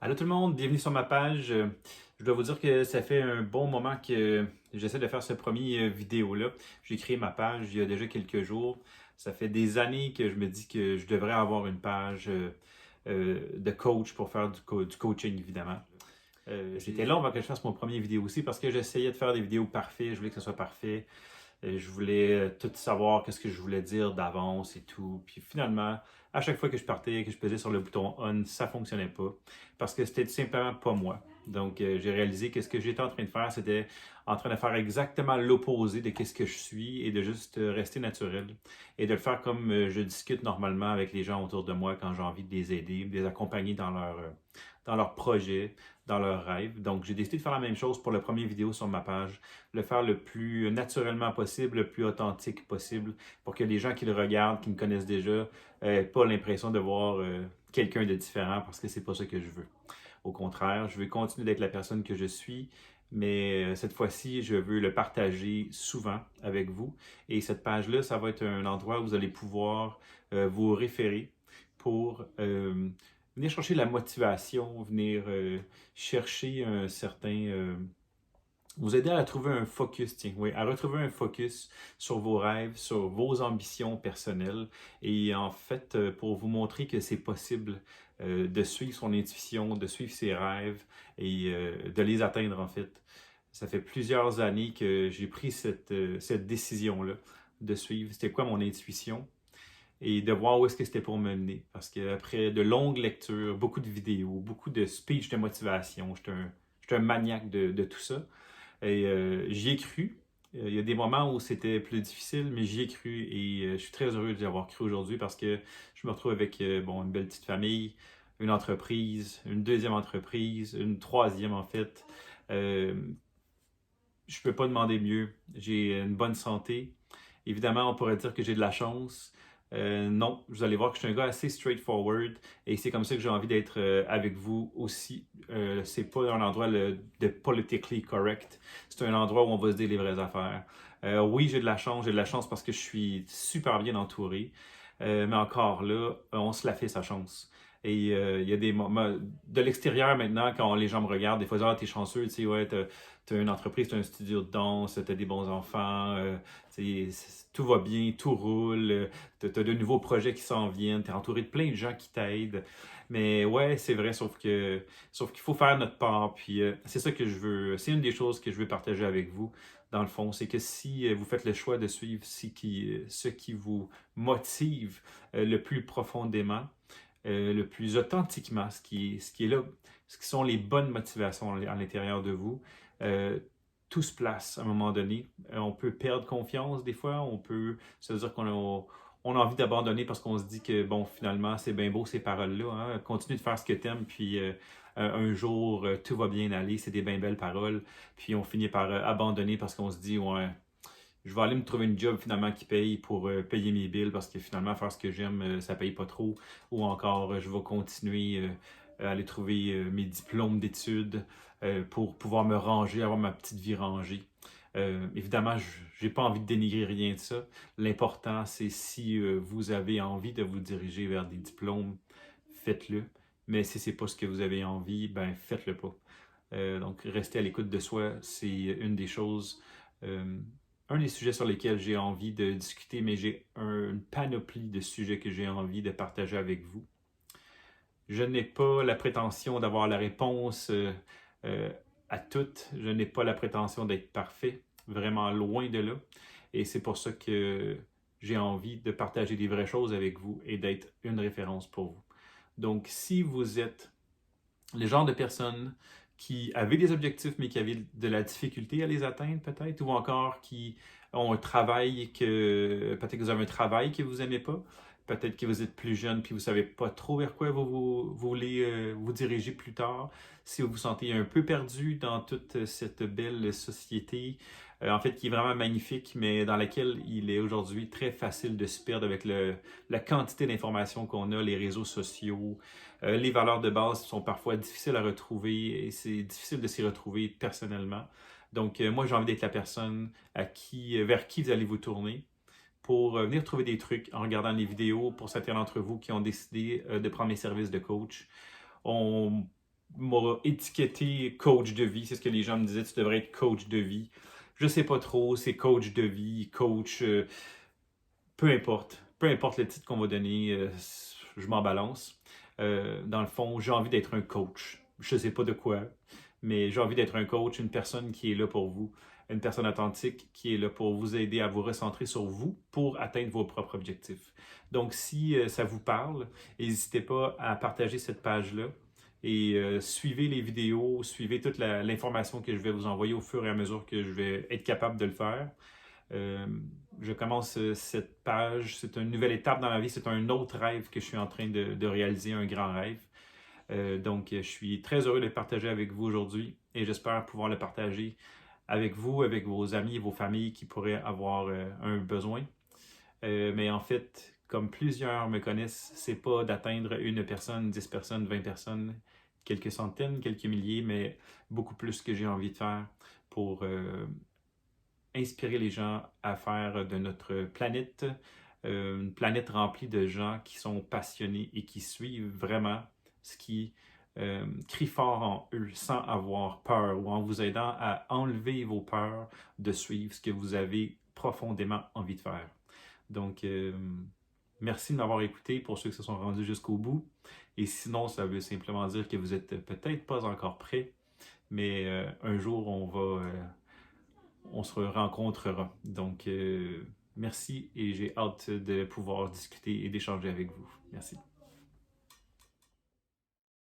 Allô tout le monde, bienvenue sur ma page. Je dois vous dire que ça fait un bon moment que j'essaie de faire ce premier vidéo-là. J'ai créé ma page il y a déjà quelques jours. Ça fait des années que je me dis que je devrais avoir une page de coach pour faire du coaching, évidemment. C'était long avant que je fasse mon premier vidéo aussi parce que j'essayais de faire des vidéos parfaites, je voulais que ce soit parfait. Je voulais tout savoir, qu'est-ce que je voulais dire d'avance et tout. Puis finalement, à chaque fois que je partais, que je pesais sur le bouton on, ça fonctionnait pas parce que c'était tout simplement pas moi. Donc, j'ai réalisé que ce que j'étais en train de faire, c'était en train de faire exactement l'opposé de ce que je suis et de juste rester naturel et de le faire comme je discute normalement avec les gens autour de moi quand j'ai envie de les aider, de les accompagner dans leurs projets, dans leurs rêves. Donc, j'ai décidé de faire la même chose pour la première vidéo sur ma page, le faire le plus naturellement possible, le plus authentique possible, pour que les gens qui le regardent, qui me connaissent déjà, n'aient pas l'impression de voir quelqu'un de différent, parce que c'est pas ça que je veux. Au contraire, je veux continuer d'être la personne que je suis, mais cette fois-ci, je veux le partager souvent avec vous. Et cette page-là, ça va être un endroit où vous allez pouvoir vous référer pour venir chercher la motivation, venir chercher un certain vous aider à trouver un focus, tiens, oui, à retrouver un focus sur vos rêves, sur vos ambitions personnelles et en fait, pour vous montrer que c'est possible de suivre son intuition, de suivre ses rêves et de les atteindre en fait. Ça fait plusieurs années que j'ai pris cette décision-là de suivre. C'était quoi mon intuition? Et de voir où est-ce que c'était pour me mener. Parce qu'après de longues lectures, beaucoup de vidéos, beaucoup de speeches de motivation, j'étais un maniaque de tout ça. Et j'y ai cru. Il y a des moments où c'était plus difficile, mais j'y ai cru et je suis très heureux d'y avoir cru aujourd'hui parce que je me retrouve avec bon, une belle petite famille, une entreprise, une deuxième entreprise, une troisième en fait. Euh, je ne peux pas demander mieux. J'ai une bonne santé. Évidemment, on pourrait dire que j'ai de la chance. Non, vous allez voir que je suis un gars assez straightforward et c'est comme ça que j'ai envie d'être avec vous aussi. C'est pas un endroit de politically correct. C'est un endroit où on va se dire les vraies affaires. Oui, j'ai de la chance parce que je suis super bien entouré. Mais encore là, on se la fait sa chance. Et il y a des moments de l'extérieur maintenant, quand les gens me regardent, des fois, ah, t'es chanceux, tu sais, ouais, t'as une entreprise, t'as un studio de danse, t'as des bons enfants, tout va bien, tout roule, t'as de nouveaux projets qui s'en viennent, t'es entouré de plein de gens qui t'aident. Mais ouais, c'est vrai, sauf qu'il faut faire notre part. Puis c'est ça que je veux, c'est une des choses que je veux partager avec vous, dans le fond, c'est que si vous faites le choix de suivre ce qui vous motive le plus profondément, le plus authentiquement, ce qui est là, ce qui sont les bonnes motivations à l'intérieur de vous, euh, tout se place à un moment donné. On peut perdre confiance des fois, on peut se dire on a envie d'abandonner parce qu'on se dit que, bon, finalement, c'est bien beau ces paroles-là. Hein? Continue de faire ce que tu aimes, puis un jour, tout va bien aller. C'est des bien belles paroles. Puis on finit par abandonner parce qu'on se dit, ouais, je vais aller me trouver une job finalement qui paye pour payer mes billes parce que finalement faire ce que j'aime, ça paye pas trop. Ou encore, je vais continuer à aller trouver mes diplômes d'études pour pouvoir me ranger, avoir ma petite vie rangée. Évidemment, je n'ai pas envie de dénigrer rien de ça. L'important, c'est si vous avez envie de vous diriger vers des diplômes, faites-le. Mais si c'est pas ce que vous avez envie, ben faites-le pas. Donc, rester à l'écoute de soi, c'est une des choses, un des sujets sur lesquels j'ai envie de discuter, mais j'ai une panoplie de sujets que j'ai envie de partager avec vous. Je n'ai pas la prétention d'avoir la réponse euh, à toutes. Je n'ai pas la prétention d'être parfait, vraiment loin de là. Et c'est pour ça que j'ai envie de partager des vraies choses avec vous et d'être une référence pour vous. Donc, si vous êtes le genre de personnes qui avaient des objectifs mais qui avaient de la difficulté à les atteindre peut-être, ou encore qui ont un travail que peut-être que vous avez un travail que vous n'aimez pas, peut-être que vous êtes plus jeune puis vous ne savez pas trop vers quoi vous voulez vous diriger plus tard, si vous vous sentez un peu perdu dans toute cette belle société, en fait qui est vraiment magnifique, mais dans laquelle il est aujourd'hui très facile de se perdre avec la quantité d'informations qu'on a, les réseaux sociaux, les valeurs de base sont parfois difficiles à retrouver et c'est difficile de s'y retrouver personnellement. Donc, moi, j'ai envie d'être la personne vers qui vous allez vous tourner pour venir trouver des trucs en regardant les vidéos pour certains d'entre vous qui ont décidé de prendre mes services de coach. On m'a étiqueté coach de vie. C'est ce que les gens me disaient, tu devrais être coach de vie. Je sais pas trop, c'est coach de vie, coach, peu importe. Peu importe le titre qu'on va donner, je m'en balance. Dans le fond, j'ai envie d'être un coach. Je sais pas de quoi, mais j'ai envie d'être un coach, une personne qui est là pour vous, une personne authentique qui est là pour vous aider à vous recentrer sur vous pour atteindre vos propres objectifs. Donc, si ça vous parle, n'hésitez pas à partager cette page-là et suivez les vidéos, suivez toute l'information que je vais vous envoyer au fur et à mesure que je vais être capable de le faire. Euh, je commence cette page, c'est une nouvelle étape dans la vie, c'est un autre rêve que je suis en train de réaliser, un grand rêve. Donc, je suis très heureux de le partager avec vous aujourd'hui et j'espère pouvoir le partager avec vous, avec vos amis et vos familles qui pourraient avoir un besoin. Mais en fait, comme plusieurs me connaissent, c'est pas d'atteindre une personne, 10 personnes, 20 personnes, quelques centaines, quelques milliers, mais beaucoup plus que j'ai envie de faire pour inspirer les gens à faire de notre planète une planète remplie de gens qui sont passionnés et qui suivent vraiment ce qui crie fort en eux sans avoir peur ou en vous aidant à enlever vos peurs de suivre ce que vous avez profondément envie de faire. Donc, merci de m'avoir écouté pour ceux qui se sont rendus jusqu'au bout. Et sinon, ça veut simplement dire que vous êtes peut-être pas encore prêts, mais un jour, on se rencontrera. Donc, merci et j'ai hâte de pouvoir discuter et d'échanger avec vous. Merci.